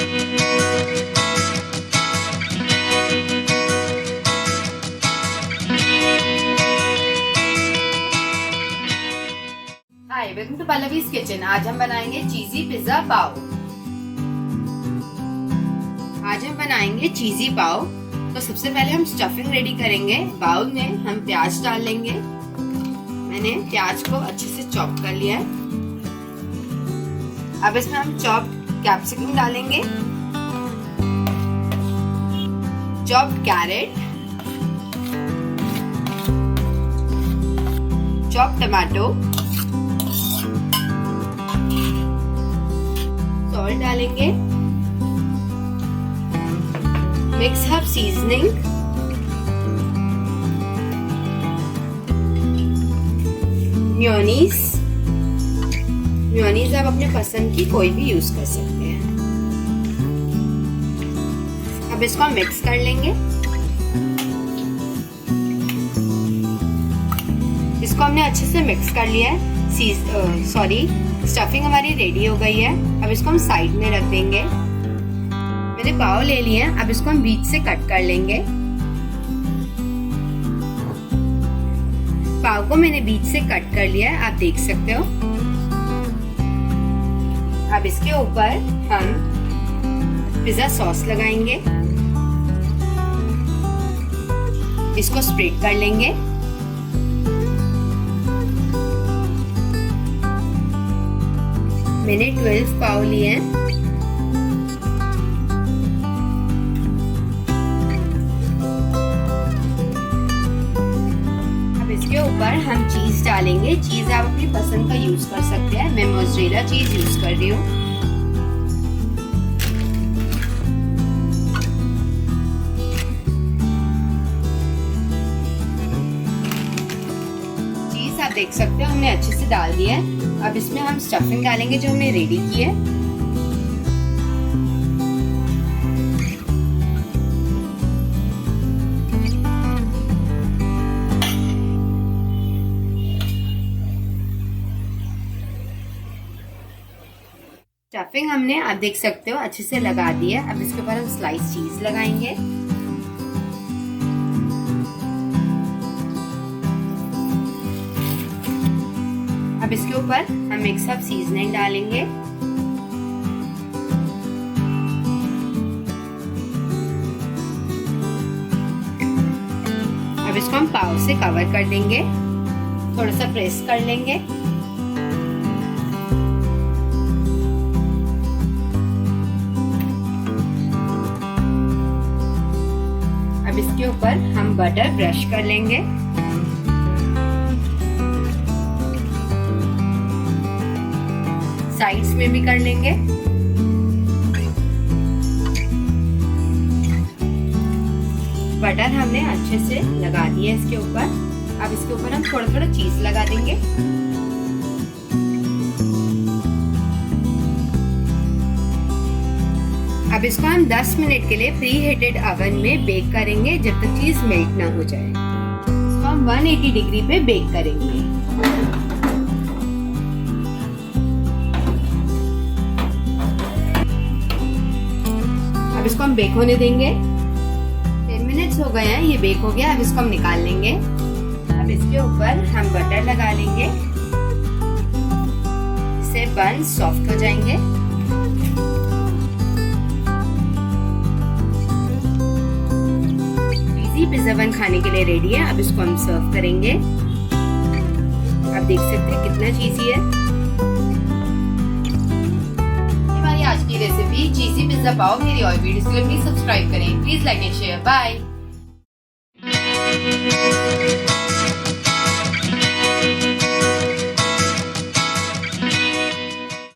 Hi, welcome to Pallavi's kitchen. आज हम बनाएंगे चीजी पिज्जा पाव। तो सबसे पहले हम स्टफिंग रेडी करेंगे। बाउल में हम प्याज डाल लेंगे। मैंने प्याज को अच्छे से चॉप कर लिया है। अब इसमें हम चॉप्ड कैप्सिकम डालेंगे, chopped carrot, chopped tomato, salt डालेंगे, मिक्स हर्ब सीजनिंग, मेयोनीज आप अपने पसंद की कोई भी यूज कर सकते हैं। अब इसको हम मिक्स कर लेंगे। इसको हमने अच्छे से मिक्स कर लिया है। स्टफिंग हमारी रेडी हो गई है। अब इसको हम साइड में रख देंगे। मैंने पाव ले लिया है। अब इसको हम बीच से कट कर लेंगे। पाव को मैंने बीच से कट कर लिया है, आप देख सकते हो। अब इसके ऊपर हम पिज्जा सॉस लगाएंगे। इसको स्प्रेड कर लेंगे। मैंने 12 पाव लिए हैं। अब इसके ऊपर हम चीज डालेंगे। चीज आप अपनी पसंद का यूज कर सकते हैं। मैं मोज़रेला चीज यूज कर रही हूँ। चीज आप देख सकते हो हमने अच्छे से डाल दिया है। अब इसमें हम स्टफिंग डालेंगे जो हमने रेडी की है। स्टफिंग हमने आप देख सकते हो अच्छे से लगा दी है। अब इसके ऊपर हम स्लाइस चीज लगाएंगे। अब इसके ऊपर हम मिक्स अप सीजनिंग डालेंगे। अब इसको हम पाव से कवर कर देंगे। थोड़ा सा प्रेस कर लेंगे। अब इसके ऊपर हम बटर ब्रश कर लेंगे। साइड्स में भी कर लेंगे। बटर हमने अच्छे से लगा दिया इसके ऊपर। अब इसके ऊपर हम थोड़ा थोड़ा चीज लगा देंगे। अब इसको हम 10 मिनट के लिए प्री हीटेड ओवन में बेक करेंगे जब तक चीज मेल्ट ना हो जाए। इसको हम 180 डिग्री पे बेक करेंगे। अब इसको हम बेक होने देंगे। 10 मिनट्स हो गए हैं, ये बेक हो गया। अब इसको हम निकाल लेंगे। अब इसके ऊपर हम बटर लगा लेंगे। इससे बन सॉफ्ट हो जाएंगे। इजी पिज्जा बन खाने के लिए रेडी है। अब इसको हम सर्व करेंगे। आप देख सकते हैं कितना चीजी है। आज की रेसिपी चीजी पिज्जा पाव मेरी और वीडियोस के लिए प्लीज सब्सक्राइब करें। Please like and share. Bye.